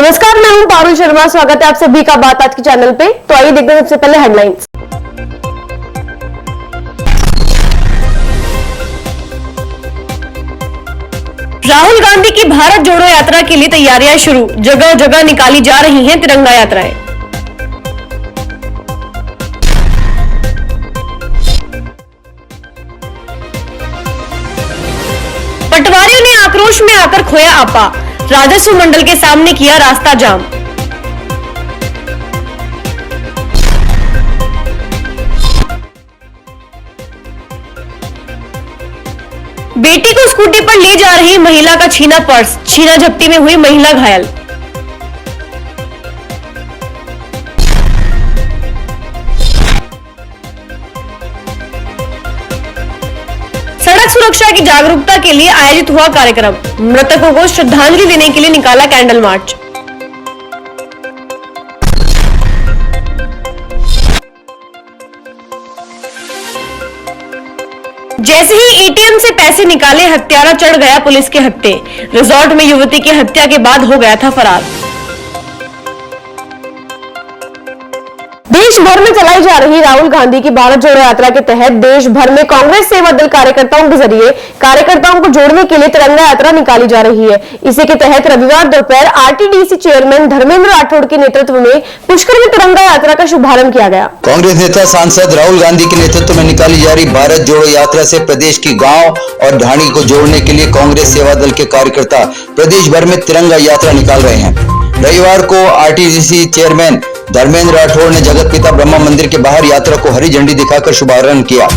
नमस्कार, मैं हूं पारुल शर्मा। स्वागत है आप सभी का बात आज के चैनल पे। तो आइए देखते हैं सबसे पहले हेडलाइंस। राहुल गांधी की भारत जोड़ो यात्रा के लिए तैयारियां शुरू, जगह जगह निकाली जा रही हैं तिरंगा यात्राएं। पटवारियों ने आक्रोश में आकर खोया आपा, राजस्व मंडल के सामने किया रास्ता जाम। बेटी को स्कूटी पर ले जा रही महिला का छीना पर्स, छीना झपटी में हुई महिला घायल। सड़क सुरक्षा की जागरूकता के लिए आयोजित हुआ कार्यक्रम, मृतकों को श्रद्धांजलि देने के लिए निकाला कैंडल मार्च। जैसे ही एटीएम से पैसे निकाले, हत्यारा चढ़ गया पुलिस के हत्थे। रिजॉर्ट में युवती की हत्या के बाद हो गया था फरार। देश भर में चलाई जा रही राहुल गांधी की भारत जोड़ो यात्रा के तहत देश भर में कांग्रेस सेवा दल कार्यकर्ताओं के जरिए कार्यकर्ताओं को जोड़ने के लिए तिरंगा यात्रा निकाली जा रही है। इसी के तहत रविवार दोपहर आरटीडीसी चेयरमैन धर्मेंद्र राठौड़ के नेतृत्व में पुष्कर में तिरंगा यात्रा का शुभारंभ किया गया। कांग्रेस नेता सांसद राहुल गांधी के नेतृत्व में निकाली जा रही भारत जोड़ो यात्रा से प्रदेश की गाँव और ढाणी को जोड़ने के लिए कांग्रेस सेवा दल के कार्यकर्ता प्रदेश भर में तिरंगा यात्रा निकाल रहे हैं। रविवार को आरटीडीसी चेयरमैन धर्मेंद्र राठौड़ ने जगत पिता ब्रह्मा मंदिर के बाहर यात्रा को हरी झंडी दिखाकर शुभारंभ किया।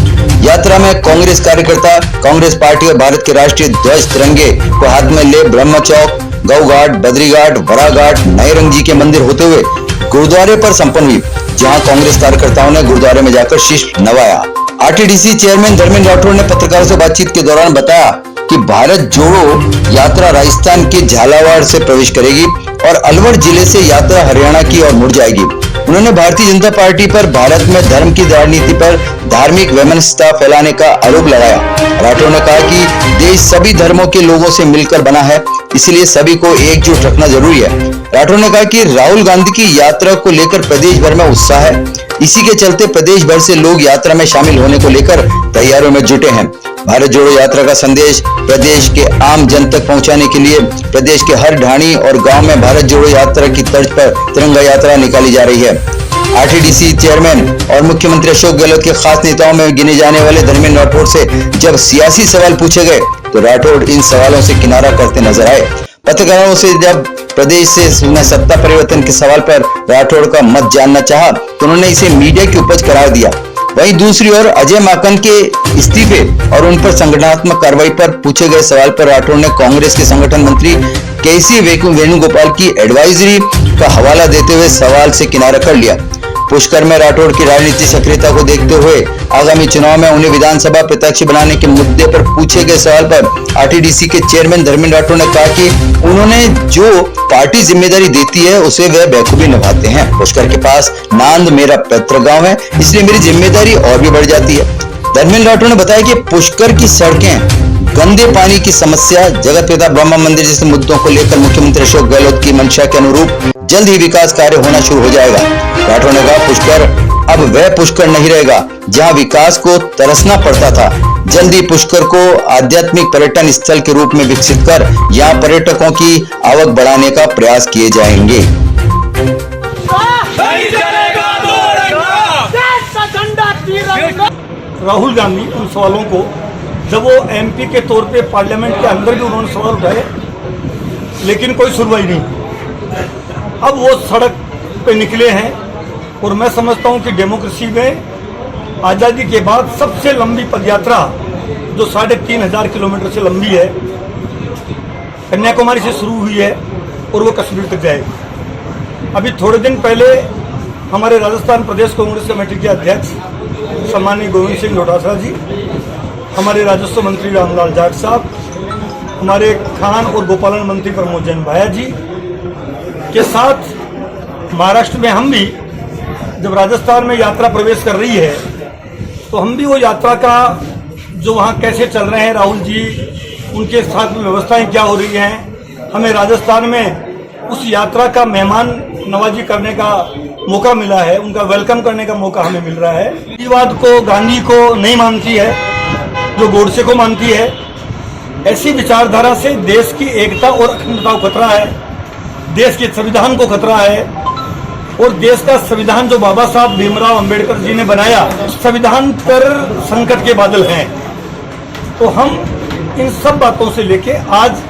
यात्रा में कांग्रेस कार्यकर्ता कांग्रेस पार्टी और भारत के राष्ट्रीय ध्वज तिरंगे को हाथ में ले ब्रह्म चौक, गौ घाट, बद्री घाट, वरा घाट, नयरंग जी के मंदिर होते हुए गुरुद्वारे पर संपन्न हुई, जहां कांग्रेस कार्यकर्ताओं ने गुरुद्वारे में जाकर शीश नवाया। आरटीडीसी चेयरमैन धर्मेंद्र राठौड़ ने पत्रकारों से बातचीत के दौरान बताया कि भारत जोड़ो यात्रा राजस्थान के झालावाड़ से प्रवेश करेगी और अलवर जिले से यात्रा हरियाणा की ओर मुड़ जाएगी। उन्होंने भारतीय जनता पार्टी पर भारत में धर्म की राजनीति पर धार्मिक वैमनस्यता फैलाने का आरोप लगाया। राठौड़ ने कहा कि देश सभी धर्मों के लोगों से मिलकर बना है, इसलिए सभी को एकजुट रखना जरूरी है। राठौड़ ने कहा कि राहुल गांधी की यात्रा को लेकर प्रदेश भर में उत्साह है, इसी के चलते प्रदेश भर से लोग यात्रा में शामिल होने को लेकर तैयारियों में जुटे हैं। भारत जोड़ो यात्रा का संदेश प्रदेश के आम जन तक पहुंचाने के लिए प्रदेश के हर ढाणी और गांव में भारत जोड़ो यात्रा की तर्ज पर तिरंगा यात्रा निकाली जा रही है। आरटीडीसी चेयरमैन और मुख्यमंत्री अशोक गहलोत के खास नेताओं में गिने जाने वाले धर्मेंद्र राठौड़ से जब सियासी सवाल पूछे गए तो राठौड़ इन सवालों से किनारा करते नजर आए। पत्रकारों से जब प्रदेश से सत्ता परिवर्तन के सवाल पर राठौड़ का मत जानना चाहा तो उन्होंने इसे मीडिया की उपज करार दिया। वहीं दूसरी ओर अजय माकन के इस्तीफे और उन पर संगठनात्मक कार्रवाई पर पूछे गए सवाल पर राठौड़ ने कांग्रेस के संगठन मंत्री केसी वेणुगोपाल की एडवाइजरी का हवाला देते हुए सवाल से किनारा कर लिया। पुष्कर में राठौड़ की राजनीतिक सक्रियता को देखते हुए आगामी चुनाव में उन्हें विधानसभा प्रत्याशी बनाने के मुद्दे पर पूछे गए सवाल पर आरटीडीसी के चेयरमैन धर्मेंद्र राठौड़ ने कहा कि उन्होंने जो पार्टी जिम्मेदारी देती है उसे वह बेखूबी निभाते हैं। पुष्कर के पास नांद मेरा पैतृक गांव है, इसलिए मेरी जिम्मेदारी और भी बढ़ जाती है। धर्मेंद्र राठौड़ ने बताया कि पुष्कर की सड़कें, गंदे पानी की समस्या, जगत पिता ब्रह्मा मंदिर जैसे मुद्दों को लेकर मुख्यमंत्री अशोक गहलोत की मंशा के अनुरूप जल्द ही विकास कार्य होना शुरू हो जाएगा। राठौड़ ने कहा पुष्कर अब वह पुष्कर नहीं रहेगा जहां विकास को तरसना पड़ता था। जल्द ही पुष्कर को आध्यात्मिक पर्यटन स्थल के रूप में विकसित कर यहां पर्यटकों की आवक बढ़ाने का प्रयास किए जाएंगे। राहुल गांधी उन सवालों को जब वो एमपी के तौर पे पार्लियामेंट के अंदर भी उन्होंने सवाल उठाए, लेकिन कोई सुनवाई नहीं। अब वो सड़क पे निकले हैं और मैं समझता हूं कि डेमोक्रेसी में आज़ादी के बाद सबसे लंबी पदयात्रा जो 3500 किलोमीटर से लंबी है, कन्याकुमारी से शुरू हुई है और वो कश्मीर तक जाएगी। अभी थोड़े दिन पहले हमारे राजस्थान प्रदेश कांग्रेस कमेटी के अध्यक्ष सम्माननीय गोविंद सिंह डोटासरा जी, हमारे राजस्व मंत्री रामलाल जाट साहब, हमारे खान और गोपालन मंत्री प्रमोद जैन भाया जी के साथ महाराष्ट्र में हम भी जब राजस्थान में यात्रा प्रवेश कर रही है तो हम भी वो यात्रा का जो वहाँ कैसे चल रहे हैं राहुल जी, उनके साथ में व्यवस्थाएं क्या हो रही हैं, हमें राजस्थान में उस यात्रा का मेहमान नवाजी करने का मौका मिला है, उनका वेलकम करने का मौका हमें मिल रहा है। गांधीवाद को, गांधी को नहीं मानती है, जो गोडसे को मानती है, ऐसी विचारधारा से देश की एकता और अखंडता को खतरा है, देश के संविधान को खतरा है। और देश का संविधान जो बाबा साहब भीमराव अंबेडकर जी ने बनाया, संविधान पर संकट के बादल हैं। तो हम इन सब बातों से लेके आज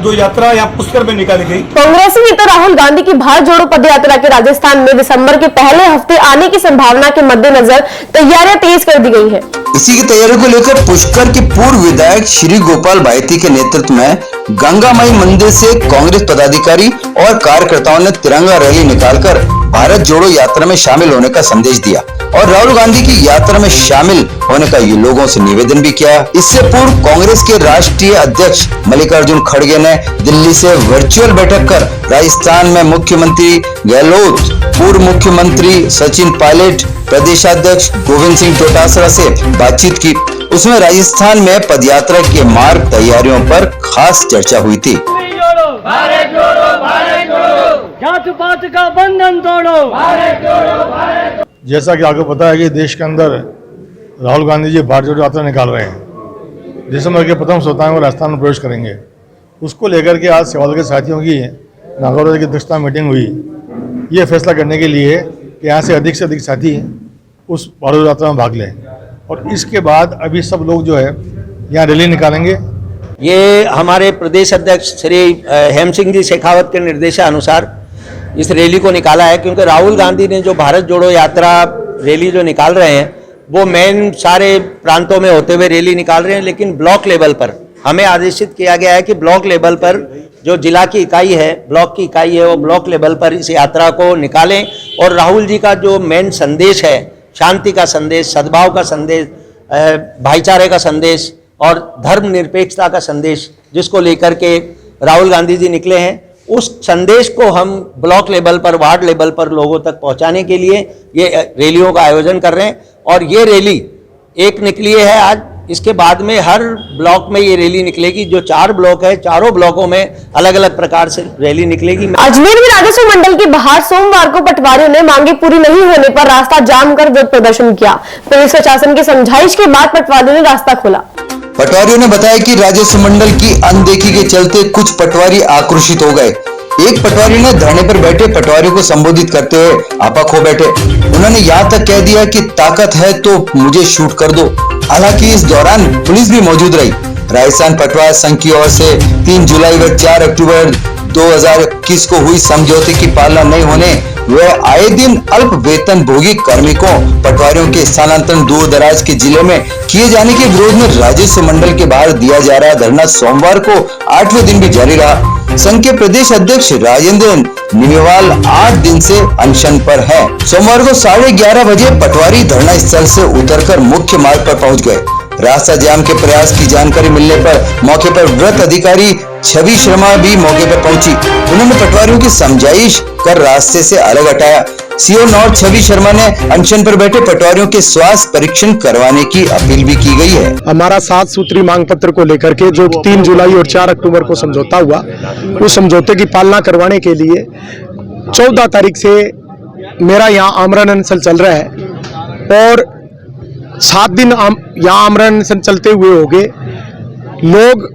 जो यात्रा यहाँ पुष्कर में निकाली गई। कांग्रेसी नेता राहुल गांधी की भारत जोड़ो पद यात्रा के राजस्थान में दिसंबर के पहले हफ्ते आने की संभावना के मद्देनजर तैयारियां तेज कर दी गई है। इसी की तैयारी को लेकर पुष्कर के पूर्व विधायक श्री गोपाल भाईती के नेतृत्व में गंगा माई मंदिर से कांग्रेस पदाधिकारी और कार्यकर्ताओं ने तिरंगा रैली निकालकर भारत जोड़ो यात्रा में शामिल होने का संदेश दिया और राहुल गांधी की यात्रा में शामिल होने का ये लोगों से निवेदन भी किया। इससे पूर्व कांग्रेस के राष्ट्रीय अध्यक्ष मल्लिकार्जुन खड़गे ने दिल्ली से वर्चुअल बैठक कर राजस्थान में मुख्यमंत्री गहलोत, पूर्व मुख्यमंत्री सचिन पायलट, प्रदेशाध्यक्ष गोविंद सिंह डोटासरा से बातचीत की। उसमें राजस्थान में पदयात्रा के मार्ग तैयारियों पर खास चर्चा हुई थी। भारत जोड़ो, भारत जोड़ो, जात पात का बंधन तोड़ो, भारत जोड़ो, भारत। जैसा कि आपको पता है कि देश के अंदर राहुल गांधी जी भारत जोड़ो यात्रा निकाल रहे हैं। दिसंबर के प्रथम सप्ताह में वो राजस्थान में प्रवेश करेंगे। उसको लेकर के आज सेवादल के साथियों की नागौर की अध्यक्षता मीटिंग हुई, ये फैसला करने के लिए कि यहाँ से अधिक साथी उस भारत जोड़ो यात्रा में भाग लें। और इसके बाद अभी सब लोग जो है यहाँ रैली निकालेंगे। ये हमारे प्रदेश अध्यक्ष श्री हेम सिंह जी शेखावत के निर्देशानुसार इस रैली को निकाला है, क्योंकि राहुल गांधी ने जो भारत जोड़ो यात्रा रैली जो निकाल रहे हैं वो मेन सारे प्रांतों में होते हुए रैली निकाल रहे हैं, लेकिन ब्लॉक लेवल पर हमें आदेशित किया गया है कि ब्लॉक लेवल पर जो जिला की इकाई है, ब्लॉक की इकाई है, वो ब्लॉक लेवल पर इस यात्रा को निकालें और राहुल जी का जो मेन संदेश है, शांति का संदेश, सद्भाव का संदेश, भाईचारे का संदेश और धर्मनिरपेक्षता का संदेश जिसको लेकर के राहुल गांधी जी निकले हैं, उस संदेश को हम ब्लॉक लेवल पर, वार्ड लेवल पर लोगों तक पहुंचाने के लिए ये रैलियों का आयोजन कर रहे हैं। और ये रैली एक निकली है आज, इसके बाद में हर ब्लॉक में ये रैली निकलेगी। जो 4 ब्लॉक है, चारों ब्लॉकों में अलग अलग प्रकार से रैली निकलेगी। अजमेर में राजस्व मंडल के बाहर सोमवार को पटवारियों ने मांगे पूरी नहीं होने पर रास्ता जाम कर विरोध प्रदर्शन किया। पुलिस प्रशासन की समझाइश के बाद पटवारियों ने रास्ता खोला। पटवारियों ने बताया कि राजस्व मंडल की अनदेखी के चलते कुछ पटवारी आक्रोशित हो गए। एक पटवारी ने धरने पर बैठे पटवारियों को संबोधित करते हुए आपा खो बैठे। उन्होंने यहाँ तक कह दिया कि ताकत है तो मुझे शूट कर दो। हालांकि इस दौरान पुलिस भी मौजूद रही। राजस्थान पटवार संघ की ओर से 3 जुलाई व 4 अक्टूबर 2021 को हुई समझौते की पालना नहीं होने व आए दिन अल्प वेतन भोगी कार्मिकों पटवारियों के स्थानांतरण दूर दराज के जिले में किए जाने के विरोध में राजस्व मंडल के बाहर दिया जा रहा धरना सोमवार को 8वें दिन भी जारी रहा। संघ के प्रदेश अध्यक्ष राजेंद्र निमेवाल 8 दिन से अनशन पर हैं। सोमवार को 11:30 बजे पटवारी धरना स्थल से उतरकर मुख्य मार्ग पर पहुंच गए। रास्ता जाम के प्रयास की जानकारी मिलने पर मौके पर व्रत अधिकारी छवि शर्मा भी मौके पर पहुंची। उन्होंने पटवारियों की समझाइश कर रास्ते से अलग हटाया। सीओ नॉर्थ छवि शर्मा ने अनशन पर बैठे पटवारियों के स्वास्थ्य परीक्षण करवाने की अपील भी की गई है। हमारा 7 सूत्री मांग पत्र को लेकर के जो 3 जुलाई और 4 अक्टूबर को समझौता हुआ, उस समझौते की पालना करवाने के लिए 14 तारीख से मेरा यहाँ आमरण अनशन चल रहा है और 7 दिन यहाँ आमरण अनशन चलते हुए हो गए। लोग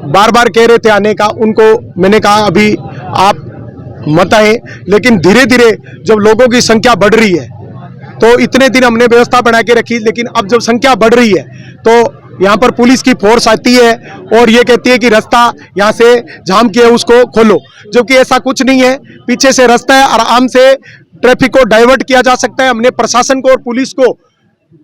बार बार कह रहे थे आने का, उनको मैंने कहा अभी आप मत आए, लेकिन धीरे धीरे जब लोगों की संख्या बढ़ रही है तो इतने दिन हमने व्यवस्था बना के रखी, लेकिन अब जब संख्या बढ़ रही है तो यहाँ पर पुलिस की फोर्स आती है और ये कहती है कि रास्ता यहाँ से जाम किया उसको खोलो, जबकि ऐसा कुछ नहीं है। पीछे से रास्ता है, आराम से ट्रैफिक को डाइवर्ट किया जा सकता है। हमने प्रशासन को और पुलिस को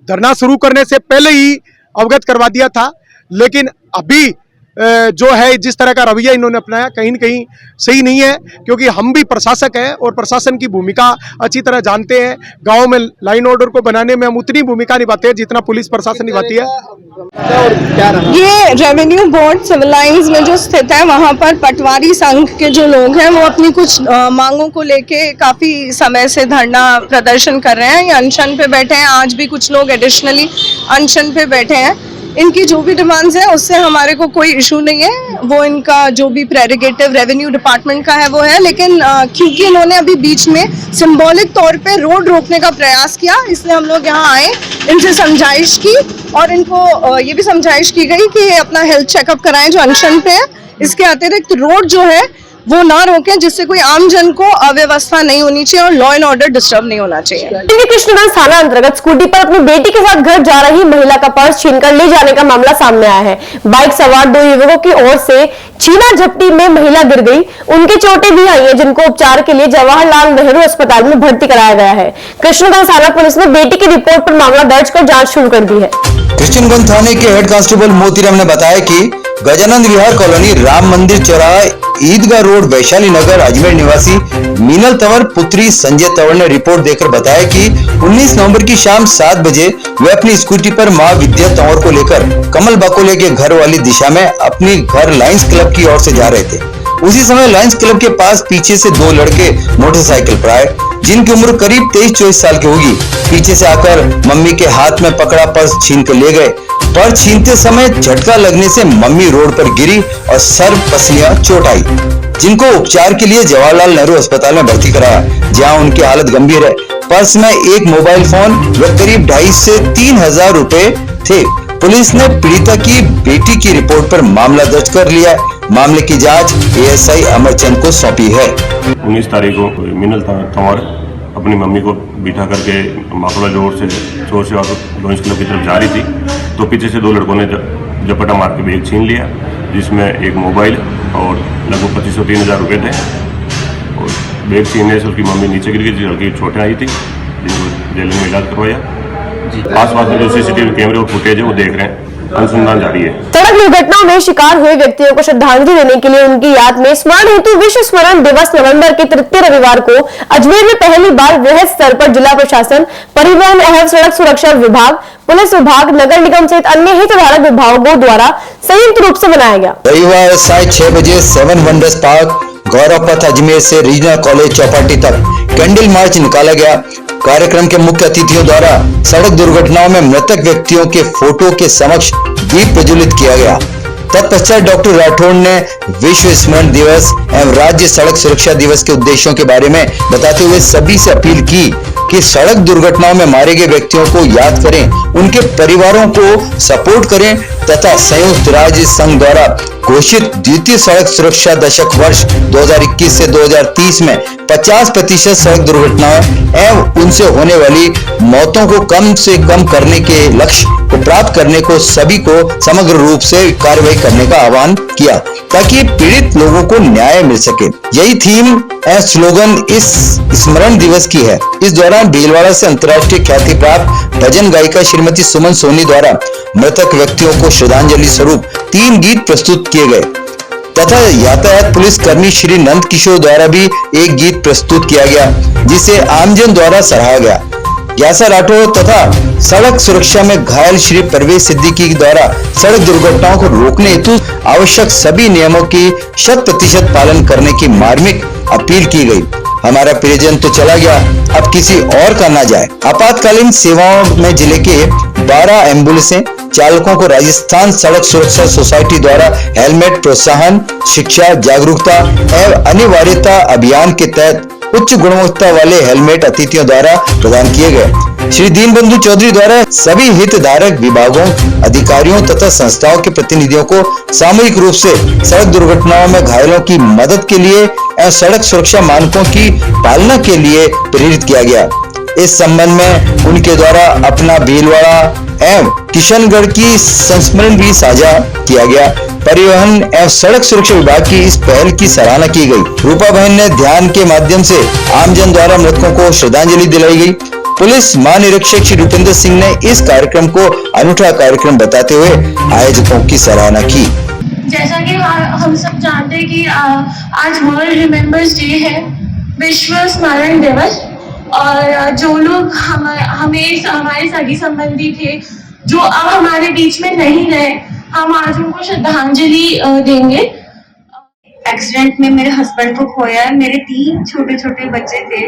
धरना शुरू करने से पहले ही अवगत करवा दिया था, लेकिन अभी जो है जिस तरह का रवैया इन्होंने अपनाया कहीं न कहीं सही नहीं है, क्योंकि हम भी प्रशासक हैं और प्रशासन की भूमिका अच्छी तरह जानते हैं। गांव में लाइन ऑर्डर को बनाने में हम उतनी भूमिका निभाते हैं जितना पुलिस प्रशासन निभाती है। ये रेवेन्यू बोर्ड सिविल लाइंस में जो स्थित है, वहाँ पर पटवारी संघ के जो लोग हैं वो अपनी कुछ मांगों को लेके काफी समय से धरना प्रदर्शन कर रहे हैं, ये अनशन पे बैठे हैं। आज भी कुछ लोग एडिशनली अनशन पे बैठे हैं। इनकी जो भी डिमांड्स हैं उससे हमारे को कोई इशू नहीं है, वो इनका जो भी प्रेरोगेटिव रेवेन्यू डिपार्टमेंट का है वो है, लेकिन क्योंकि इन्होंने अभी बीच में सिंबॉलिक तौर पे रोड रोकने का प्रयास किया, इसलिए हम लोग यहाँ आए, इनसे समझाइश की और इनको ये भी समझाइश की गई कि ये अपना हेल्थ चेकअप कराएं जो अनशन पे है। इसके अतिरिक्त रोड जो है वो ना रोकें, जिससे कोई आम जन को अव्यवस्था नहीं होनी चाहिए और लॉ एंड ऑर्डर डिस्टर्ब नहीं होना चाहिए। कृष्णगंज थाना अंतर्गत स्कूटी पर अपनी बेटी के साथ घर जा रही महिला का पर्स छीनकर ले जाने का मामला सामने आया है। बाइक सवार 2 युवकों की ओर से छीना झपटी में महिला गिर गई, उनके चोटें भी आई है, जिनको उपचार के लिए जवाहरलाल नेहरू अस्पताल में भर्ती कराया गया है। कृष्णगंज थाना पुलिस ने बेटी की रिपोर्ट पर मामला दर्ज कर जांच शुरू कर दी है। कृष्णगंज थाने के हेड कांस्टेबल मोतीराम ने बताया कि गजानंद विहार कॉलोनी, राम मंदिर चौराहा, ईदगाह रोड, वैशाली नगर, अजमेर निवासी मीनल तंवर पुत्री संजय तंवर ने रिपोर्ट देकर बताया कि 19 नवंबर की शाम 7 बजे वे अपनी स्कूटी पर मां विद्या तंवर को लेकर कमल बाकोले के घर वाली दिशा में अपनी घर लायंस क्लब की ओर से जा रहे थे। उसी समय लायंस क्लब के पास पीछे से 2 लड़के मोटरसाइकिल पर आए, जिनकी उम्र करीब 23-24 साल की होगी। पीछे से आकर मम्मी के हाथ में पकड़ा पर्स छीन कर ले गए। पर्स छीनते समय झटका लगने से मम्मी रोड पर गिरी और सर पसलियां चोट आई, जिनको उपचार के लिए जवाहरलाल नेहरू अस्पताल में भर्ती कराया, जहां उनकी हालत गंभीर है। पर्स में एक मोबाइल फोन व करीब 2.5 से 3 हजार रुपए थे। पुलिस ने पीड़िता की बेटी की रिपोर्ट पर मामला दर्ज कर लिया। मामले की जांच एएसआई अमरचंद को सौंपी है। 19 तारीख को मीनल तंवर अपनी मम्मी को बिठा करके माकुला रोड से चोर सेवा लॉयंस क्लब की तरफ जा रही थी, तो पीछे से 2 लड़कों ने झपटा मार के बैग छीन लिया, जिसमें एक मोबाइल और लगभग 25 से 3 हजार रुपये थे। और बैग छीनने से उसकी मम्मी नीचे गिर गई, हल्की चोटें आई थी, जिनको जेल में इलाज करवाया। आसपास में जो सीसीटीवी कैमरे और फुटेज है वो देख रहे हैं, अनुसंधान जारी है। सड़क दुर्घटनाओं में शिकार हुए व्यक्तियों को श्रद्धांजलि देने के लिए उनकी याद में स्मरण हेतु विश्व स्मरण दिवस नवंबर के 3 रविवार को अजमेर में पहली बार वृहद स्तर पर जिला प्रशासन, परिवहन एवं सड़क सुरक्षा विभाग, पुलिस विभाग, नगर निगम सहित अन्य हितधारक विभागों द्वारा संयुक्त रूप से मनाया गया। रविवार साय 6 बजे 7 वंडर्स पार्क, गौरव पथ, अजमेर से रीजनल कॉलेज चौपाटी तक कैंडल मार्च निकाला गया। कार्यक्रम के मुख्य अतिथियों द्वारा सड़क दुर्घटनाओं में मृतक व्यक्तियों के फोटो के समक्ष दीप प्रज्वलित किया गया। तत्पश्चात डॉक्टर राठौड़ ने विश्व स्मरण दिवस एवं राज्य सड़क सुरक्षा दिवस के उद्देश्यों के बारे में बताते हुए सभी से अपील की कि सड़क दुर्घटनाओं में मारे गए व्यक्तियों को याद करें, उनके परिवारों को सपोर्ट करें तथा संयुक्त राज्य संघ द्वारा घोषित द्वितीय सड़क सुरक्षा दशक वर्ष 2021 से 2030 में 50% सड़क दुर्घटनाओं एवं उनसे होने वाली मौतों को कम से कम करने के लक्ष्य को प्राप्त करने को सभी को समग्र रूप से कार्रवाई करने का आह्वान किया, ताकि पीड़ित लोगों को न्याय मिल सके। यही थीम एवं स्लोगन इस स्मरण दिवस की है। इस दौरान भीलवाड़ा से अंतर्राष्ट्रीय ख्याति प्राप्त भजन गायिका श्रीमती सुमन सोनी द्वारा मृतक व्यक्तियों को श्रद्धांजलि स्वरूप 3 गीत प्रस्तुत किए गए तथा यातायात पुलिस कर्मी श्री नंद किशोर द्वारा भी एक गीत प्रस्तुत किया गया, जिसे आमजन द्वारा सराहा गया। ग्यासा राठौड़ तथा सड़क सुरक्षा में घायल श्री परवेज सिद्दीकी द्वारा सड़क दुर्घटनाओं को रोकने हेतु आवश्यक सभी नियमों की 100% पालन करने की मार्मिक अपील की गई। हमारा प्रियजन तो चला गया, अब किसी और का ना जाए। आपातकालीन सेवाओं में जिले के 12 एम्बुलेंसें चालकों को राजस्थान सड़क सुरक्षा सोसाइटी द्वारा हेलमेट प्रोत्साहन, शिक्षा, जागरूकता एवं अनिवार्यता अभियान के तहत उच्च गुणवत्ता वाले हेलमेट अतिथियों द्वारा प्रदान किए गए। श्री दीनबंधु चौधरी द्वारा सभी हितधारक विभागों, अधिकारियों तथा संस्थाओं के प्रतिनिधियों को सामूहिक रूप से सड़क दुर्घटनाओं में घायलों की मदद के लिए एवं सड़क सुरक्षा मानकों की पालना के लिए प्रेरित किया गया। इस संबंध में उनके द्वारा अपना भीलवाड़ा एवं किशनगढ़ की संस्मरण भी साझा किया गया। परिवहन एवं सड़क सुरक्षा विभाग की इस पहल की सराहना की गई। रूपा बहन ने ध्यान के माध्यम से आमजन द्वारा मृतकों को श्रद्धांजलि दिलाई गई। पुलिस महानिरीक्षक श्री रुपेंद्र सिंह ने इस कार्यक्रम को अनूठा कार्यक्रम बताते हुए आयोजकों की सराहना की। जैसा कि हम सब जानते हैं कि आज वर्ल्ड रिमेम्बर्स डे है, विश्व स्मरण दिवस, और जो लोग हमारे सगी संबंधी थे जो अब हमारे बीच में नहीं रहे, हम आज उनको श्रद्धांजलि देंगे। एक्सीडेंट में मेरे हस्बैंड को खोया है। मेरे 3 छोटे छोटे बच्चे थे,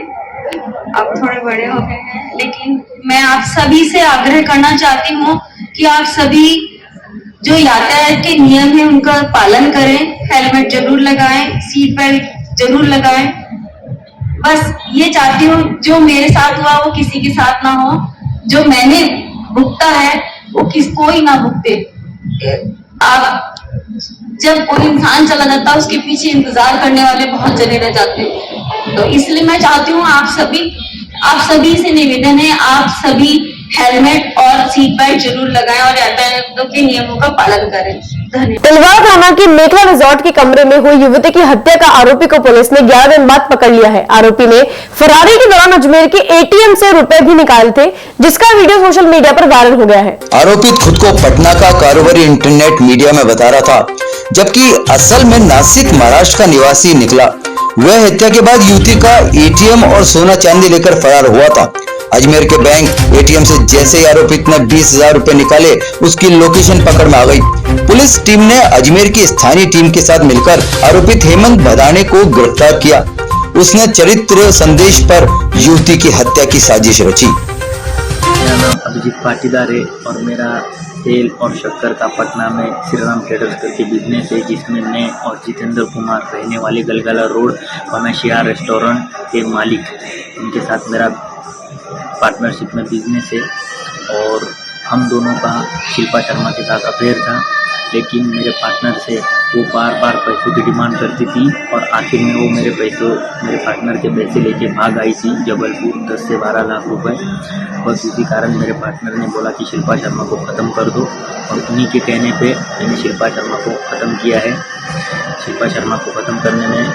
अब थोड़े बड़े हो गए हैं, लेकिन मैं आप सभी से आग्रह करना चाहती हूँ कि आप सभी जो यातायात के नियम है उनका पालन करें, हेलमेट जरूर लगाएं, सीट बेल्ट जरूर लगाएं। बस ये चाहती हूँ जो मेरे साथ हुआ वो किसी के साथ ना हो, जो मैंने भुगता है वो कोई ना भुगते। आप जब कोई इंसान चला जाता है उसके पीछे इंतजार करने वाले बहुत जने रह जाते हैं। तो इसलिए मैं चाहती हूँ आप सभी से निवेदन है, आप सभी हेलमेट और सीट बेल्ट जरूर लगाएं और यातायात के नियमों का पालन करें। धन्यवाद। तिलवाड़ा थाना के मेखला रिजॉर्ट के कमरे में हुई युवती की हत्या का आरोपी को पुलिस ने 11 दिन बाद पकड़ लिया है। आरोपी ने फरारी के दौरान अजमेर के एटीएम से रुपए भी निकाले थे, जिसका वीडियो सोशल मीडिया पर वायरल हो गया है। आरोपित खुद को पटना का कारोबारी इंटरनेट मीडिया में बता रहा था, जबकि असल में नासिक महाराष्ट्र का निवासी निकला। वह हत्या के बाद युवती का एटीएम और सोना चांदी लेकर फरार हुआ था। अजमेर के बैंक एटीएम से जैसे ही आरोपित ने 20,000 रुपए निकाले, उसकी लोकेशन पकड़ में आ गई। पुलिस टीम ने अजमेर की स्थानीय टीम के साथ मिलकर आरोपित हेमंत भदाने को गिरफ्तार किया। उसने चरित्र संदेश पर युवती की हत्या की साजिश रची। मेरा नाम अभिजीत पाटीदार है और मेरा तेल और शक्कर का पटना में श्री राम ट्रेडर्स करके बिजनेस है, जिसमें मैं और जितेंद्र कुमार रहने वाले गलगला रोड कमर्शियल रेस्टोरेंट के मालिक, उनके साथ मेरा पार्टनरशिप में बिजनेस है। और हम दोनों का शिल्पा शर्मा के साथ अफेयर था, लेकिन मेरे पार्टनर से वो बार बार पैसों की डिमांड करती थी और आखिर में वो मेरे पार्टनर के पैसे लेके भाग आई थी जबलपुर, 10 से 12 लाख रुपए। बस उसी कारण मेरे पार्टनर ने बोला कि शिल्पा शर्मा को ख़त्म कर दो, और उन्हीं के कहने पे मैंने शिल्पा शर्मा को ख़त्म किया है। शिल्पा शर्मा को ख़त्म करने में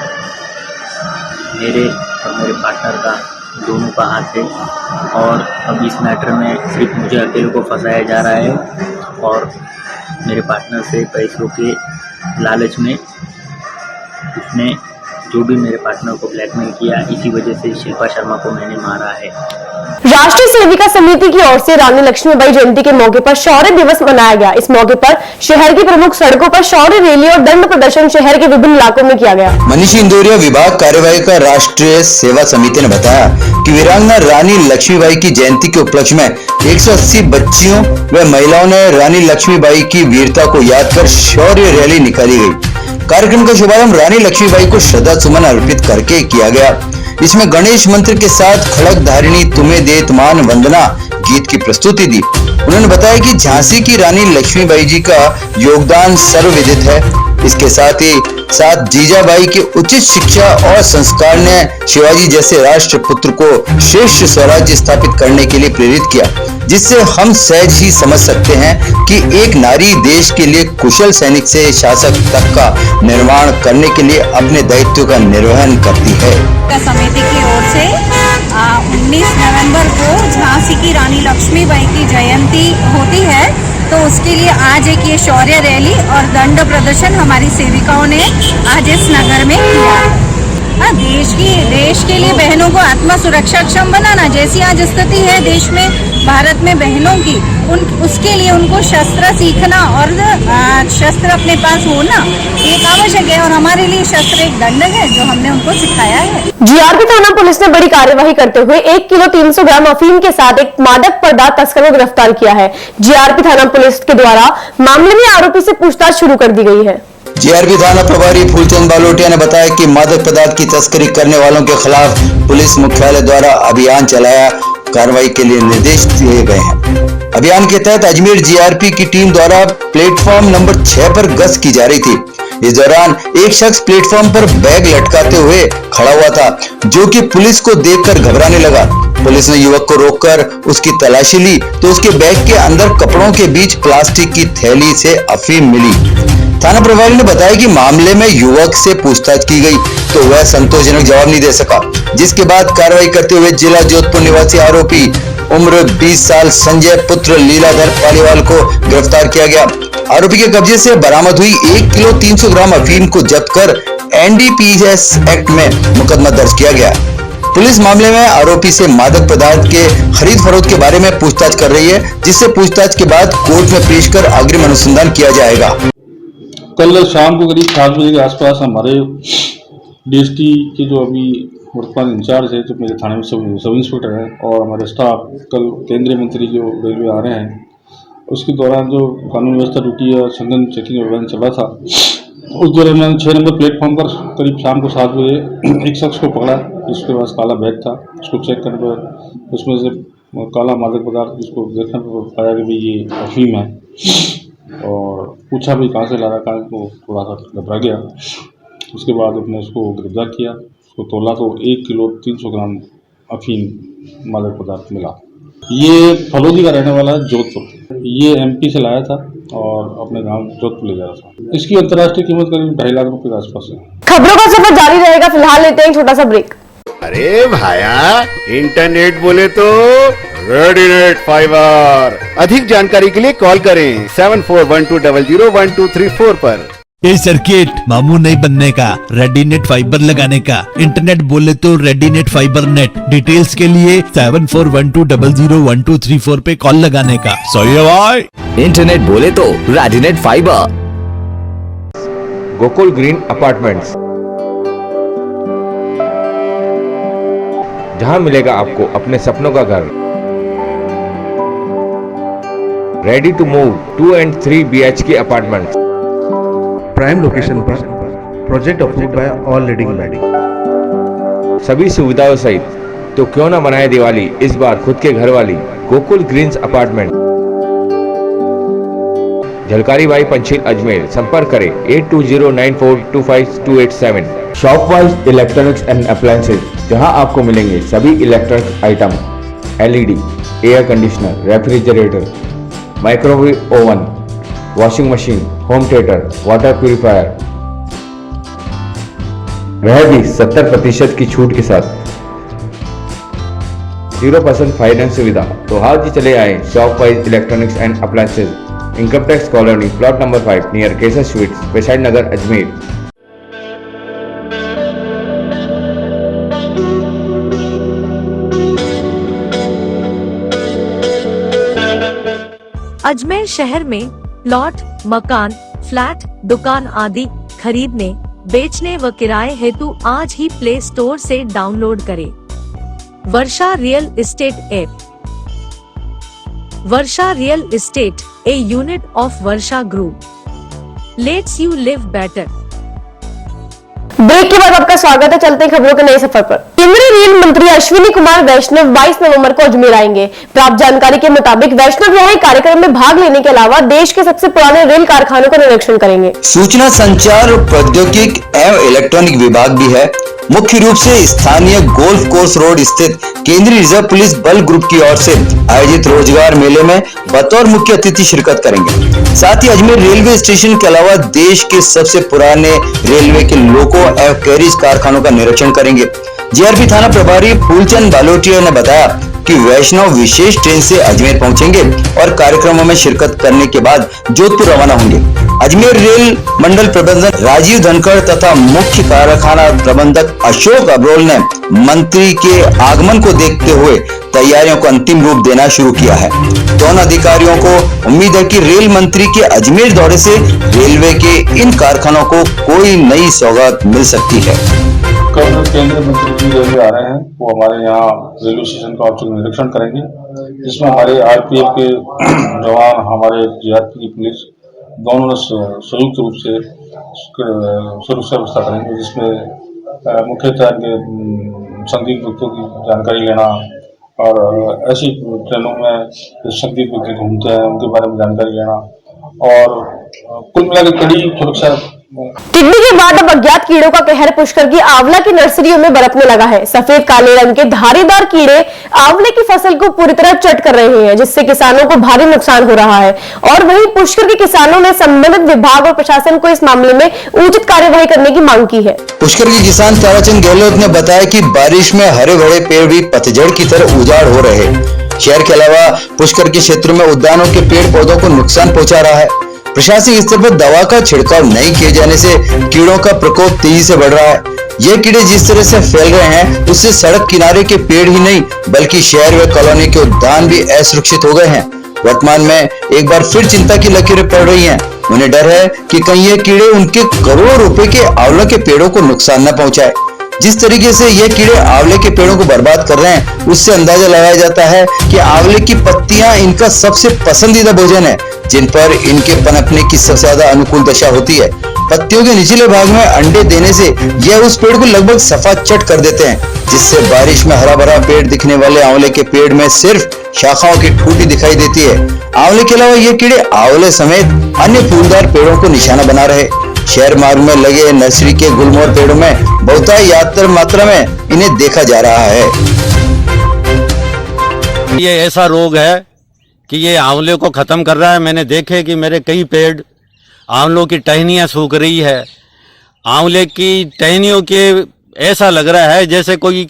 मेरे और मेरे पार्टनर का दोनों का हाथ है, और अब इस मैटर में सिर्फ मुझे अकेले को फंसाया जा रहा है। और मेरे पार्टनर से पैसों के लालच में उसने जो भी मेरे पार्टनर को ब्लैकमेल किया, इसी वजह से शिल्पा शर्मा को मैंने मारा है। राष्ट्रीय सेविका समिति की ओर से रानी लक्ष्मीबाई जयंती के मौके पर शौर्य दिवस मनाया गया। इस मौके पर शहर की प्रमुख सड़कों पर शौर्य रैली और दंड प्रदर्शन शहर के विभिन्न इलाकों में किया गया। मनीष इंदौरिया विभाग कार्यवाही का राष्ट्रीय सेवा समिति ने बताया कि वीरांगना रानी लक्ष्मीबाई की जयंती के उपलक्ष्य में 180 बच्चियों व महिलाओं ने रानी लक्ष्मीबाई की वीरता को याद कर शौर्य रैली निकाली गई। कार्यक्रम का शुभारंभ रानी लक्ष्मीबाई को श्रद्धा सुमन अर्पित करके किया गया। इसमें गणेश मंत्र के साथ खड़ग धारिणी तुम्हें देत मान वंदना गीत की प्रस्तुति दी। उन्होंने बताया कि झांसी की रानी लक्ष्मीबाई जी का योगदान सर्वविदित है। इसके साथ ही साथ जीजाबाई की उचित शिक्षा और संस्कार ने शिवाजी जैसे राष्ट्रपुत्र को श्रेष्ठ स्वराज्य स्थापित करने के लिए प्रेरित किया, जिससे हम सहज ही समझ सकते हैं कि एक नारी देश के लिए कुशल सैनिक से शासक तक का निर्माण करने के लिए अपने दायित्व का निर्वहन करती है। समिति की ओर से 19 नवंबर को झांसी की रानी लक्ष्मीबाई की जयंती होती है, तो उसके लिए आज एक ये शौर्य रैली और दंड प्रदर्शन हमारी सेविकाओं ने आज इस नगर में किया। देश के लिए बहनों को आत्मा सुरक्षाक्षम बनाना, जैसी आज स्थिति है देश में भारत में बहनों की, उसके लिए उनको शस्त्र सीखना और शस्त्र अपने पास होना एक आवश्यक है, और हमारे लिए शस्त्र एक दंड है जो हमने उनको सिखाया है। जीआरपी थाना पुलिस ने बड़ी कार्यवाही करते हुए 1 किलो 300 ग्राम अफीम के साथ एक मादक पदार्थ तस्कर को गिरफ्तार किया है। जीआरपी थाना पुलिस के द्वारा मामले में आरोपी से पूछताछ शुरू कर दी गई है। जीआरपी थाना प्रभारी फूलचंद बालोटिया ने बताया कि मादक पदार्थ की तस्करी करने वालों के खिलाफ पुलिस मुख्यालय द्वारा अभियान चलाया, कार्रवाई के लिए निर्देश दिए गए हैं। अभियान के तहत अजमेर जीआरपी की टीम द्वारा प्लेटफॉर्म नंबर 6 पर गश्त की जा रही थी। इस दौरान एक शख्स प्लेटफॉर्म पर बैग लटकाते हुए खड़ा हुआ था, जो कि पुलिस को देखकर घबराने लगा। पुलिस ने युवक को रोककर उसकी तलाशी ली तो उसके बैग के अंदर कपड़ों के बीच प्लास्टिक की थैली से अफीम मिली। थाना प्रभारी ने बताया कि मामले में युवक से पूछताछ की गई तो वह संतोषजनक जवाब नहीं दे सका, जिसके बाद कार्रवाई करते हुए जिला जोधपुर निवासी आरोपी उम्र 20 साल संजय पुत्र लीलाधर पालीवाल को गिरफ्तार किया गया। आरोपी के कब्जे से बरामद हुई 1 किलो 300 ग्राम अफीम को जब्त कर NDPS एक्ट में मुकदमा दर्ज किया गया। पुलिस मामले में आरोपी से मादक पदार्थ के खरीद फरोख्त के बारे में पूछताछ कर रही है, जिससे पूछताछ के बाद कोर्ट में पेश कर अग्रिम अनुसंधान किया जाएगा। कल शाम को करीब 7 बजे के आसपास हमारे DST के जो अभी वर्तमान इंचार्ज है, जो मेरे थाने में सब इंस्पेक्टर है, और हमारे स्टाफ कल केंद्रीय मंत्री जो रेलवे आ रहे हैं, उसके दौरान जो कानून व्यवस्था ड्यूटी और संघन चेकिंग अभियान चल रहा था, उस दौरान 6 नंबर प्लेटफॉर्म पर करीब शाम को 7 बजे एक शख्स को पकड़ा जिसके पास काला बैग था। उसको चेक करने पर उसमें से काला मादक पदार्थ जिसको देखने पर पाया कि भाई ये अफीम है, और पूछा भी कहाँ से ला रहा, कहाँ को थोड़ा सा घबरा गया। उसके बाद उसने उसको गिरफ्तार किया, उसको तोला तो 1 किलो 300 ग्राम अफीम मादक पदार्थ मिला। ये फलोदी का रहने वाला है, जोधपुर। ये MP से लाया था और अपने गांव जोधपुर ले जा रहा था। इसकी अंतर्राष्ट्रीय कीमत करीब 2.5 लाख रुपए के आसपास है। खबरों का सफर जारी रहेगा, फिलहाल लेते हैं एक छोटा सा ब्रेक। अरे भाया, इंटरनेट बोले तो रेडीनेट फाइबर। अधिक जानकारी के लिए कॉल करें 7412001234 पर। ये सर्किट मामू नहीं बनने का, रेडीनेट फाइबर लगाने का। इंटरनेट बोले तो रेडीनेट फाइबर नेट। डिटेल्स के लिए 7412001234 पे कॉल लगाने का। सही है भाई। इंटरनेट बोले तो Readynet fibre. Gokul green apartments, जहां मिलेगा आपको अपने सपनों का घर। Ready to move 2 and 3 BHK apartments, prime location पर, project approved by all leading body. सभी सुविधाओं सहित, तो क्यों ना मनाए दिवाली इस बार खुद के घर वाली। गोकुल ग्रीन्स अपार्टमेंट, झलकारी बाई पंचील अजमेर। संपर्क करें 8209425287। शॉपवाइज इलेक्ट्रॉनिक्स एंड अप्लायंसेज, जहां आपको मिलेंगे सभी electronic item, LED, air conditioner, refrigerator, microwave oven, washing machine, home theatre, water purifier, वह भी 70% की छूट के साथ। 0% फाइनेंस सुविधा। तो आज ही चले आए shop wise electronics and appliances, income tax colony, plot number 5, near Kesar sweets, बेसाइड नगर, अजमेर। अजमेर शहर में प्लॉट, मकान, फ्लैट, दुकान आदि खरीदने, बेचने व किराए हेतु आज ही प्ले स्टोर से डाउनलोड करें Varsha real estate app. Varsha real estate, a unit of Varsha group, lets you live better. Break के बाद आपका स्वागत है। चलते हैं खबरों के नए सफर पर। केंद्रीय रेल मंत्री अश्विनी कुमार वैष्णव 22 नवंबर को अजमेर आएंगे। प्राप्त जानकारी के मुताबिक वैष्णव यहां कार्यक्रम में भाग लेने के अलावा देश के सबसे पुराने रेल कारखानों का निरीक्षण करेंगे। सूचना संचार प्रौद्योगिकी एवं इलेक्ट्रॉनिक विभाग भी है। मुख्य रूप से स्थानीय गोल्फ कोर्स रोड स्थित केंद्रीय रिजर्व पुलिस बल ग्रुप की ओर से आयोजित रोजगार मेले में बतौर मुख्य अतिथि शिरकत करेंगे। साथ ही अजमेर रेलवे स्टेशन के अलावा देश के सबसे पुराने रेलवे के लोको एवं कैरिज कारखानों का निरीक्षण करेंगे। जीआरपी थाना प्रभारी फूलचंद बालोटिया ने बताया कि वैष्णव विशेष ट्रेन से अजमेर पहुंचेंगे और कार्यक्रमों में शिरकत करने के बाद जोधपुर रवाना होंगे। अजमेर रेल मंडल प्रबंधक राजीव धनखड़ तथा मुख्य कारखाना प्रबंधक अशोक अब्रोल ने मंत्री के आगमन को देखते हुए तैयारियों को अंतिम रूप देना शुरू किया है। दोनों अधिकारियों को उम्मीद है कि रेल मंत्री के अजमेर दौरे से रेलवे के इन कारखानों को कोई नई सौगात मिल सकती है। कल केंद्रीय मंत्री जी रेलवे आ रहे हैं, वो हमारे यहाँ रेलवे स्टेशन का औचक निरीक्षण करेंगे, जिसमें हमारे RPF के जवान, हमारे GRP की पुलिस दोनों ने संयुक्त रूप से सुरक्षा व्यवस्था करेंगे, जिसमें मुख्यतः संदिग्ध व्यक्तियों की जानकारी लेना और ऐसी ट्रेनों में संदिग्ध व्यक्ति घूमते हैं उनके बारे में जानकारी लेना और कुल मिलाकर कड़ी सुरक्षा। टिड्डी के बाद अब अज्ञात कीड़ों का कहर पुष्कर की आंवला की नर्सरियों में बरतने लगा है। सफेद काले रंग के धारीदार कीड़े आंवले की फसल को पूरी तरह चट कर रहे हैं, जिससे किसानों को भारी नुकसान हो रहा है। और वहीं पुष्कर के किसानों ने संबंधित विभाग और प्रशासन को इस मामले में उचित कार्यवाही करने की मांग की है। पुष्कर के किसान ताराचंद गहलोत ने बताया कि बारिश में हरे भरे पेड़ भी पतझड़ की तरह उजाड़ हो रहे हैं। शहर के अलावा पुष्कर के क्षेत्र में उद्यानों के पेड़ पौधों को नुकसान पहुंचा रहा है। प्रशासनिक स्तर पर दवा का छिड़काव नहीं किए जाने से कीड़ों का प्रकोप तेजी से बढ़ रहा है। ये कीड़े जिस तरह से फैल रहे हैं, उससे सड़क किनारे के पेड़ ही नहीं बल्कि शहर व कॉलोनी के उद्यान भी असुरक्षित हो गए हैं। वर्तमान में एक बार फिर चिंता की लकीरें पड़ रही हैं। उन्हें डर है कि कहीं ये कीड़े उनके करोड़ों रुपए के आंवला के पेड़ों को नुकसान न पहुंचाए। जिस तरीके से ये कीड़े आंवले के पेड़ों को बर्बाद कर रहे हैं, उससे अंदाजा लगाया जाता है कि आंवले की पत्तियां इनका सबसे पसंदीदा भोजन है, जिन पर इनके पनपने की सबसे ज्यादा अनुकूल दशा होती है। पत्तियों के निचले भाग में अंडे देने से यह उस पेड़ को लगभग सफा चट कर देते हैं, जिससे बारिश में हरा भरा पेड़ दिखने वाले आंवले के पेड़ में सिर्फ शाखाओं की ठूठी दिखाई देती है। आंवले के अलावा ये कीड़े आंवले समेत अन्य फूलदार पेड़ों को निशाना बना रहे। शहर मार्ग में लगे नर्सरी के गुलमोहर पेड़ों में बहुतायत मात्रा में इन्हें देखा जा रहा है। ये ऐसा रोग है कि ये आंवले को खत्म कर रहा है। मैंने देखे कि मेरे कई पेड़ आंवलों की टहनियां सूख रही है। आंवले की टहनियों के ऐसा लग रहा है जैसे कोई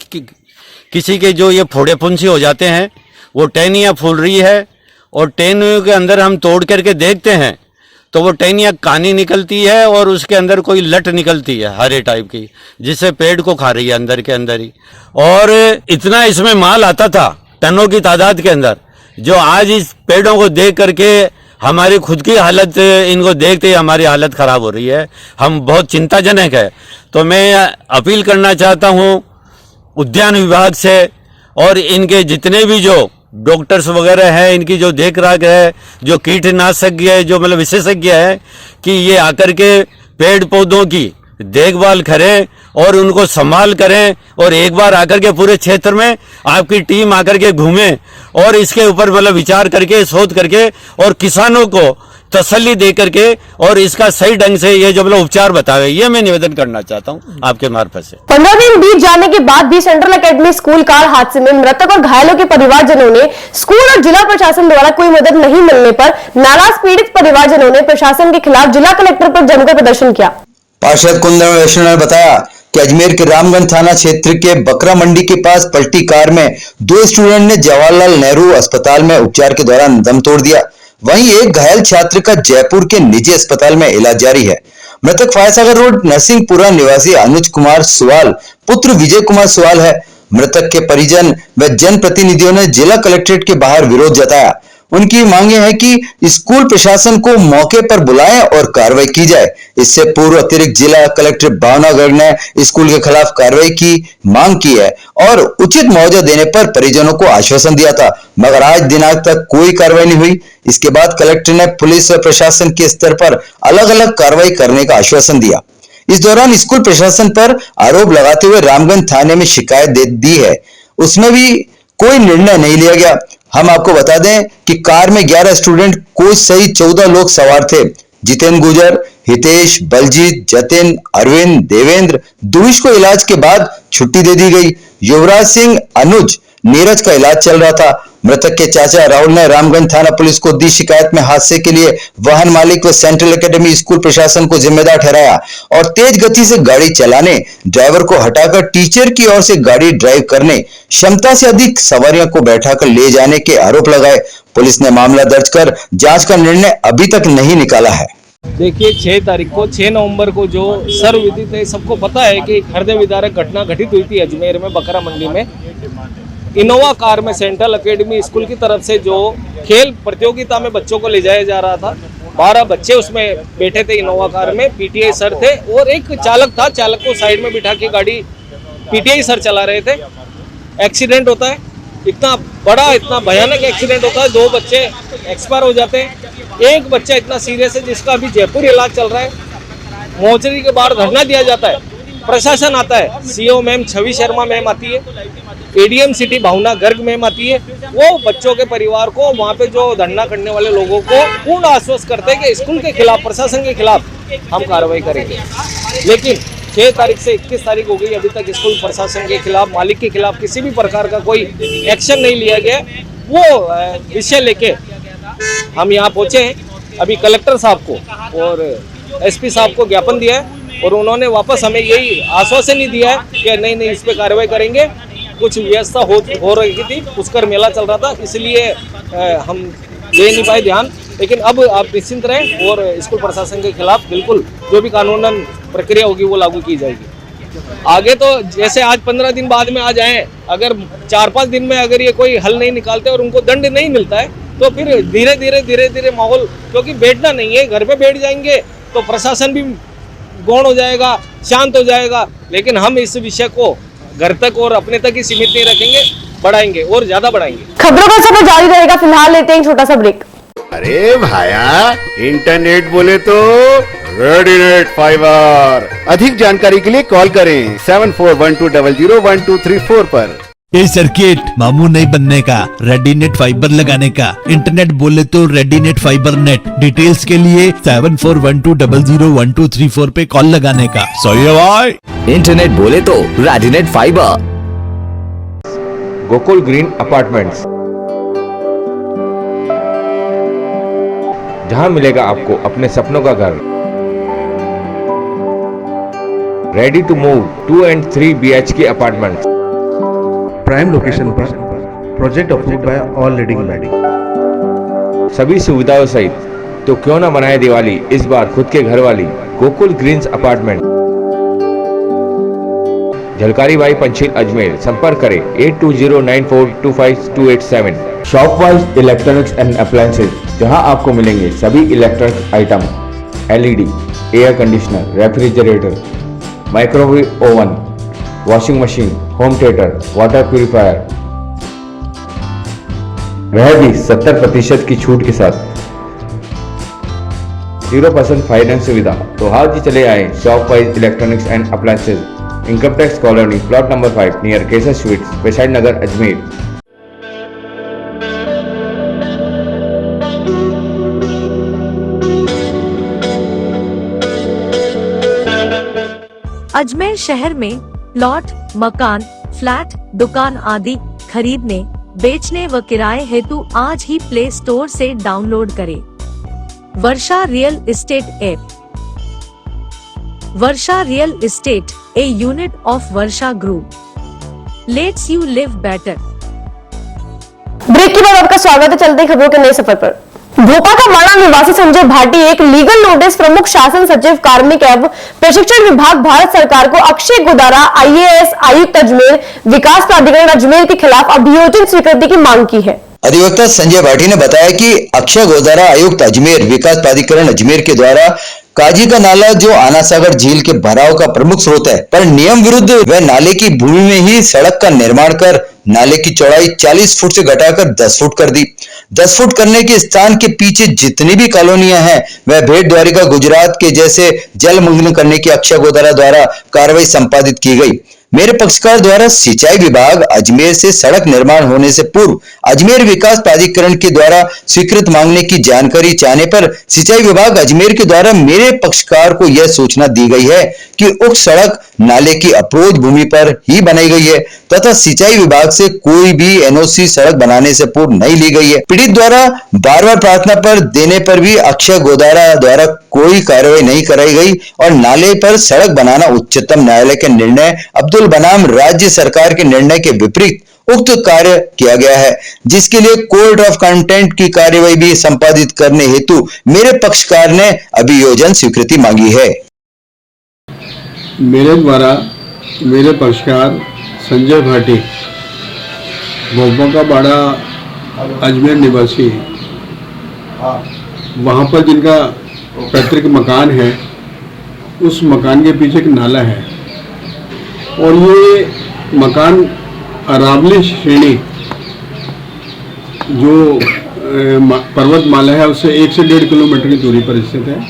किसी के जो ये फोड़े फुंसी हो जाते हैं, वो टहनियां फूल रही है। और टहनियों के अंदर हम तोड़ करके देखते हैं तो वो टहनियां कानी निकलती है और उसके अंदर कोई लट निकलती है हरे टाइप की, जिससे पेड़ को खा रही है अंदर के अंदर ही। और इतना इसमें माल आता था टनों की तादाद के अंदर, जो आज इस पेड़ों को देख करके हमारी खुद की हालत, इनको देखते ही हमारी हालत खराब हो रही है। हम बहुत चिंताजनक है। तो मैं अपील करना चाहता हूँ उद्यान विभाग से और इनके जितने भी जो डॉक्टर्स वगैरह हैं, इनकी जो देख रेख है, जो कीटनाशक है, जो मतलब विशेषज्ञ है, कि ये आकर के पेड़ पौधों की देखभाल करें और उनको संभाल करें। और एक बार आकर के पूरे क्षेत्र में आपकी टीम आकर के घूमे और इसके ऊपर मतलब विचार करके, शोध करके और किसानों को तसल्ली दे करके और इसका सही ढंग से ये जो मतलब उपचार बतावे, ये मैं निवेदन करना चाहता हूँ आपके मार्फत से। 15 दिन बीत जाने के बाद भी सेंट्रल एकेडमी स्कूल कार हादसे में मृतक और घायलों के परिवारजनों ने स्कूल और जिला प्रशासन द्वारा कोई मदद नहीं मिलने पर नाराज पीड़ित परिवारजनों ने प्रशासन के खिलाफ जिला कलेक्टर पर जमकर प्रदर्शन किया। पार्षद कुंदन वैष्णव ने बताया कि अजमेर के रामगंज थाना क्षेत्र के बकरा मंडी के पास पलटी कार में 2 स्टूडेंट ने जवाहरलाल नेहरू अस्पताल में उपचार के दौरान दम तोड़ दिया। वहीं एक घायल छात्र का जयपुर के निजी अस्पताल में इलाज जारी है। मृतक फायरसागर रोड नरसिंहपुरा निवासी अनुज कुमार सुवाल पुत्र विजय कुमार सुवाल है। मृतक के परिजन व जनप्रतिनिधियों ने जिला कलेक्ट्रेट के बाहर विरोध जताया। उनकी मांगे हैं कि स्कूल प्रशासन को मौके पर बुलाएं और कार्रवाई की जाए। इससे पूर्व अतिरिक्त जिला कलेक्टर भावना गर्ग ने स्कूल के खिलाफ कार्रवाई की मांग की है और उचित मुआवजा देने पर परिजनों को आश्वासन दिया था, मगर आज दिनांक तक कोई कार्रवाई नहीं हुई। इसके बाद कलेक्टर ने पुलिस व प्रशासन के स्तर पर अलग अलग कार्रवाई करने का आश्वासन दिया। इस दौरान स्कूल प्रशासन पर आरोप लगाते हुए रामगंज थाने में शिकायत दे दी है, उसमें भी कोई निर्णय नहीं लिया गया। हम आपको बता दें कि कार में 11 स्टूडेंट कोच सहित 14 लोग सवार थे। जितेंद्र गुजर, हितेश, बलजीत, जतिन, अरविंद, देवेंद्र, दुविश को इलाज के बाद छुट्टी दे दी गई। युवराज सिंह, अनुज, नीरज का इलाज चल रहा था। मृतक के चाचा राहुल ने रामगंज थाना पुलिस को दी शिकायत में हादसे के लिए वाहन मालिक व सेंट्रल एकेडमी स्कूल प्रशासन को जिम्मेदार ठहराया और तेज गति से गाड़ी चलाने, ड्राइवर को हटाकर टीचर की ओर से गाड़ी ड्राइव करने, क्षमता से अधिक सवारियों को बैठाकर ले जाने के आरोप लगाए। पुलिस ने मामला दर्ज कर जांच का निर्णय अभी तक नहीं निकाला है। देखिए 6 तारीख को 6 नवंबर को जो सर्वविदित है, सबको पता है कि हृदय विदारक घटना घटित हुई थी अजमेर में बकरा मंडी में। इनोवा कार में सेंट्रल एकेडमी स्कूल की तरफ से जो खेल प्रतियोगिता में बच्चों को ले जाया जा रहा था, 12 बच्चे उसमें बैठे थे इनोवा कार में। पीटीआई सर थे और एक चालक था, चालक को साइड में बिठा के गाड़ी पीटीआई सर चला रहे थे। एक्सीडेंट होता है, इतना बड़ा इतना भयानक एक्सीडेंट होता है, 2 बच्चे एक्सपायर हो जाते हैं। एक बच्चा इतना सीरियस है जिसका अभी जयपुर इलाज चल रहा है। मोर्चरी के बाहर धरना दिया जाता है, प्रशासन आता है, सीओ मैम छवि शर्मा मैम आती है, एडीएम सिटी भावना गर्ग मैम आती है। वो बच्चों के परिवार को, वहाँ पे जो धरना करने वाले लोगों को पूर्ण आश्वस्त करते हैं कि स्कूल के खिलाफ, प्रशासन के खिलाफ हम कार्रवाई करेंगे। लेकिन 6 तारीख से 21 तारीख हो गई, अभी तक स्कूल प्रशासन के खिलाफ, मालिक के खिलाफ किसी भी प्रकार का कोई एक्शन नहीं लिया गया। वो विषय लेके हम यहाँ पहुँचे हैं। अभी कलेक्टर साहब को और एसपी साहब को ज्ञापन दिया है और उन्होंने वापस हमें यही आश्वासन ही दिया है कि नहीं नहीं इस पर कार्रवाई करेंगे। कुछ व्यवस्था हो रही थी, पुष्कर मेला चल रहा था, इसलिए हम दे नहीं पाए ध्यान। लेकिन अब आप निश्चिंत रहें और स्कूल प्रशासन के खिलाफ बिल्कुल जो भी कानूनन प्रक्रिया होगी वो लागू की जाएगी। आगे तो जैसे आज 15 दिन बाद में आ जाएं, अगर 4-5 दिन में अगर ये कोई हल नहीं निकालते और उनको दंड नहीं मिलता है तो फिर धीरे धीरे माहौल, क्योंकि बैठना नहीं है, घर पे बैठ जाएंगे तो प्रशासन भी गौण हो जाएगा, शांत हो जाएगा। लेकिन हम इस विषय को घर तक और अपने तक ही सीमित नहीं रखेंगे, बढ़ाएंगे और ज्यादा बढ़ाएंगे। खबरों का समय जारी रहेगा, फिलहाल लेते हैं एक छोटा सा ब्रेक। अरे भाया, इंटरनेट बोले तो रेडीनेट फाइबर। अधिक जानकारी के लिए कॉल करें 7412001234 पर। ये सर्किट मामू नहीं बनने का, रेडीनेट फाइबर लगाने का। इंटरनेट बोले तो रेडीनेट फाइबर नेट। डिटेल्स के लिए 7412001234 पे कॉल लगाने का। सही है भाई। इंटरनेट बोले तो Readynet fibre. Gokul green apartments, जहां मिलेगा आपको अपने सपनों का घर। Ready to move 2 and 3 BHK apartments. Prime location पर, project approved by all leading bank. सभी सुविधाओं सहित, तो क्यों ना मनाए दिवाली इस बार खुद के घर वाली। गोकुल ग्रीन्स अपार्टमेंट, झलकारी बाई पंचील अजमेर। संपर्क करें 8209425287। Shop wise electronics and appliances, जहां आपको मिलेंगे सभी electronic item, LED, air conditioner, refrigerator, microwave oven, washing machine, home theatre, water purifier, वह भी 70% की छूट के साथ। 0% फाइनेंस सुविधा। तो आज ही चले आए shop wise electronics and appliances, income tax colony, plot number 5, near Kesar sweets, बेसाइड नगर, अजमेर। अजमेर शहर में प्लॉट, मकान, फ्लैट, दुकान आदि खरीदने, बेचने व किराए हेतु आज ही प्ले स्टोर से डाउनलोड करें Varsha real estate app. Varsha real estate, a unit of Varsha group, lets you live better. Break के बाद आपका स्वागत है। चलते हैं खबरों के नए सफर पर। भोपाल का माड़ा निवासी संजय भाटी एक लीगल नोटिस प्रमुख शासन सचिव कार्मिक एवं प्रशिक्षण विभाग भारत सरकार को अक्षय गोदारा IAS आयुक्त अजमेर विकास प्राधिकरण अजमेर के खिलाफ अभियोजन स्वीकृति की मांग की है। अधिवक्ता संजय भाटी ने बताया कि अक्षय गोदारा आयुक्त अजमेर विकास प्राधिकरण अजमेर के द्वारा काजी का नाला जो आना सागर झील के भराव का प्रमुख स्रोत है, पर नियम विरुद्ध वह नाले की भूमि में ही सड़क का निर्माण कर नाले की चौड़ाई 40 फुट से घटाकर 10 फुट कर दी। 10 फुट करने के स्थान के पीछे जितनी भी कॉलोनियां हैं वह भेड़ द्वारिका गुजरात के जैसे जलमग्न करने की अक्षय गोदारा द्वारा कार्रवाई संपादित की गई। मेरे पक्षकार द्वारा सिंचाई विभाग अजमेर से सड़क निर्माण होने से पूर्व अजमेर विकास प्राधिकरण के द्वारा स्वीकृत मांगने की जानकारी चाहने पर सिंचाई विभाग अजमेर के द्वारा मेरे पक्षकार को यह सूचना दी गई है कि उक्त सड़क नाले की अप्रोच भूमि पर ही बनाई गई है तथा सिंचाई विभाग से कोई भी NOC सड़क बनाने से पूर्व नहीं ली गई है। पीड़ित द्वारा बार बार प्रार्थना पर देने पर भी अक्षय गोदारा द्वारा कोई कार्रवाई नहीं कराई गई और नाले पर सड़क बनाना उच्चतम न्यायालय के निर्णय अब्दुल बनाम राज्य सरकार के निर्णय के विपरीत उक्त कार्य किया गया है, जिसके लिए कोर्ट ऑफ कंटेंट की कार्यवाही भी संपादित करने हेतु मेरे पक्षकार ने अभियोजन स्वीकृति मांगी है। मेरे द्वारा मेरे पक्षकार संजय भाटी भोपाल का बाड़ा अजमेर निवासी, वहाँ पर जिनका पैतृक मकान है उस मकान के पीछे एक नाला है और ये मकान अरावली श्रेणी जो पर्वतमाला है उससे 1 से 1.5 किलोमीटर की दूरी पर स्थित है।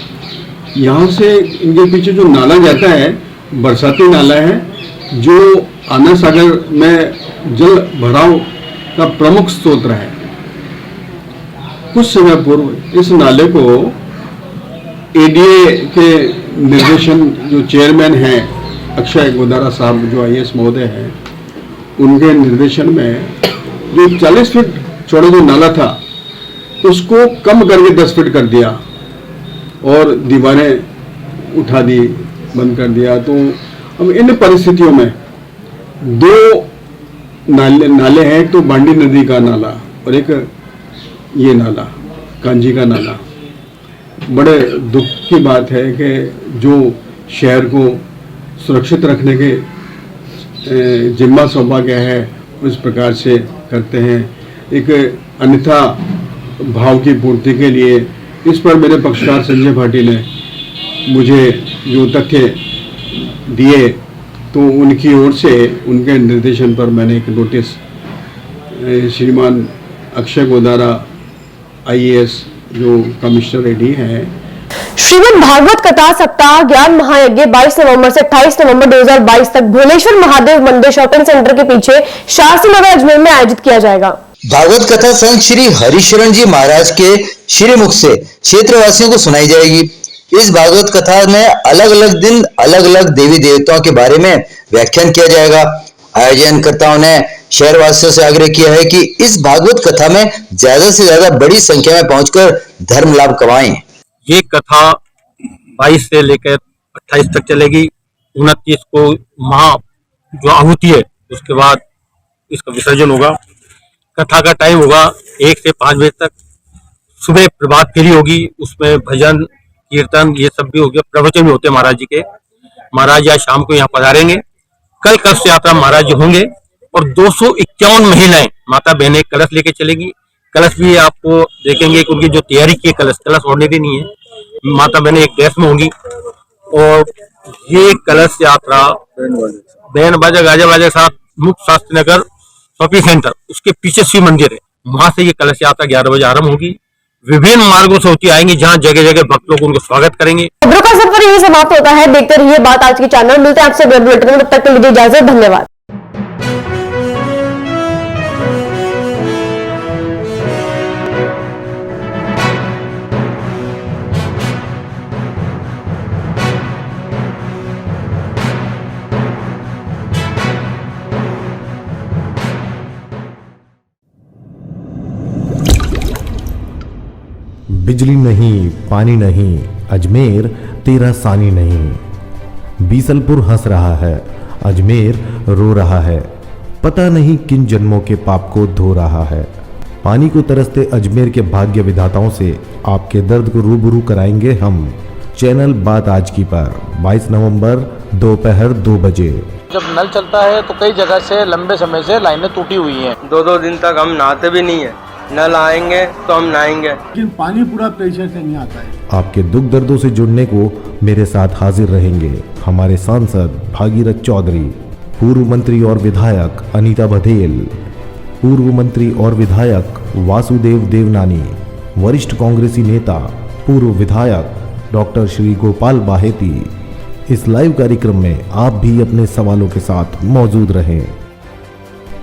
यहाँ से इनके पीछे जो नाला जाता है बरसाती नाला है जो आना सागर में जल भराव का प्रमुख स्रोत है। कुछ समय पूर्व इस नाले को ADA के निर्देशन जो चेयरमैन हैं अक्षय गोदारा साहब जो IAS महोदय हैं उनके निर्देशन में जो 40 फीट चौड़ा जो नाला था उसको कम करके 10 फीट कर दिया और दीवारें उठा दी, बंद कर दिया। तो अब इन परिस्थितियों में 2 नाले हैं, एक तो बांडी नदी का नाला और एक ये नाला कांजी का नाला। बड़े दुख की बात है कि जो शहर को सुरक्षित रखने के जिम्मा सौंपा गया है उस प्रकार से करते हैं। एक अन्यथा भाव की पूर्ति के लिए इस पर मेरे पक्षकार संजय भाटी ने मुझे जो तथ्य दिए, तो उनकी ओर से उनके निर्देशन पर मैंने एक नोटिस श्रीमान अक्षय गोदारा IAS जो कमिश्नर एडी हैं, श्रीमद् भागवत कथा सप्ताह ज्ञान महायज्ञ 22 नवंबर से 28 नवंबर 2022 तक भुवनेश्वर महादेव मंदिर शॉपिंग सेंटर के पीछे शास्त्री नगर अजमेर में आयोजित किया जाएगा। भागवत कथा संत श्री हरिशरण जी महाराज के श्रीमुख से क्षेत्रवासियों को सुनाई जाएगी। इस भागवत कथा में अलग अलग दिन अलग अलग देवी देवताओं के बारे में व्याख्यान किया जाएगा। आयोजनकर्ताओं ने शहरवासियों से आग्रह किया है कि इस भागवत कथा में ज्यादा से ज्यादा बड़ी संख्या में पहुंचकर धर्म लाभ कमाएं। ये कथा 22 से लेकर 28 तक चलेगी। 29 को महा जो आहुति है उसके बाद इसका विसर्जन होगा। कथा का टाइम होगा 1 से 5 बजे तक। सुबह प्रभात फेरी होगी, उसमें भजन कीर्तन ये सब भी हो गया। प्रवचन भी होते हैं महाराज जी के। महाराज आज शाम को यहाँ पधारेंगे। कल कलश यात्रा महाराज जी होंगे और 251 महिलाएं माता बहनें कलश लेके चलेगी। कलश भी आपको देखेंगे कि उनकी जो तैयारी की कलश ओढ़ने की नहीं है। माता बहनें एक ड्रेस में होंगी और ये कलश यात्रा बैंड बाजा गाजा बाजा के साथ मुख्य शास्त्री नगर शॉपिंग सेंटर उसके पीछे शिव मंदिर है, वहां से ये कलश यात्रा 11 बजे आरंभ होगी। विभिन्न मार्गों से होती आएंगी, जहां जगह जगह भक्त लोग उनको स्वागत करेंगे। खबरों का सफर यही समाप्त होता है। देखते रहिए बात आज के चैनल। मिलते हैं आपसे अगले बुलेटिन में, तब तक के लिए इजाजत। धन्यवाद। बिजली नहीं, पानी नहीं, अजमेर तेरा सानी नहीं। बीसलपुर हंस रहा है, अजमेर रो रहा है। पता नहीं किन जन्मों के पाप को धो रहा है। पानी को तरसते अजमेर के भाग्य विधाताओं से आपके दर्द को रूबरू कराएंगे हम। चैनल बात आज की पर 22 नवंबर दोपहर 2 बजे। जब नल चलता है तो कई जगह से लंबे समय से लाइनें टूटी हुई हैं। 2-2 दिन तक हम नहाते भी नहीं है। नल आएंगे तो हम नहाएंगे, लेकिन पानी पूरा प्रेशर से नहीं आता है। आपके दुख दर्दों से जुड़ने को मेरे साथ हाजिर रहेंगे हमारे सांसद भागीरथ चौधरी, पूर्व मंत्री और विधायक अनीता बघेल, पूर्व मंत्री और विधायक वासुदेव देवनानी, वरिष्ठ कांग्रेसी नेता पूर्व विधायक डॉक्टर श्री गोपाल बाहेती। इस लाइव कार्यक्रम में आप भी अपने सवालों के साथ मौजूद रहें।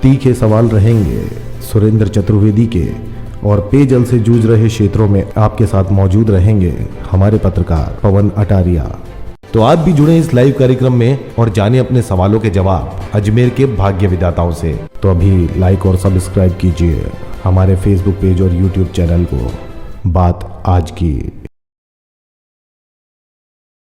तीखे सवाल रहेंगे सुरेंद्र चतुर्वेदी के और पेयजल से जूझ रहे क्षेत्रों में आपके साथ मौजूद रहेंगे हमारे पत्रकार पवन अटारिया। तो आप भी जुड़े इस लाइव कार्यक्रम में और जाने अपने सवालों के जवाब अजमेर के भाग्य विधाताओं से। तो अभी लाइक और सब्सक्राइब कीजिए हमारे फेसबुक पेज और यूट्यूब चैनल को बात आज की।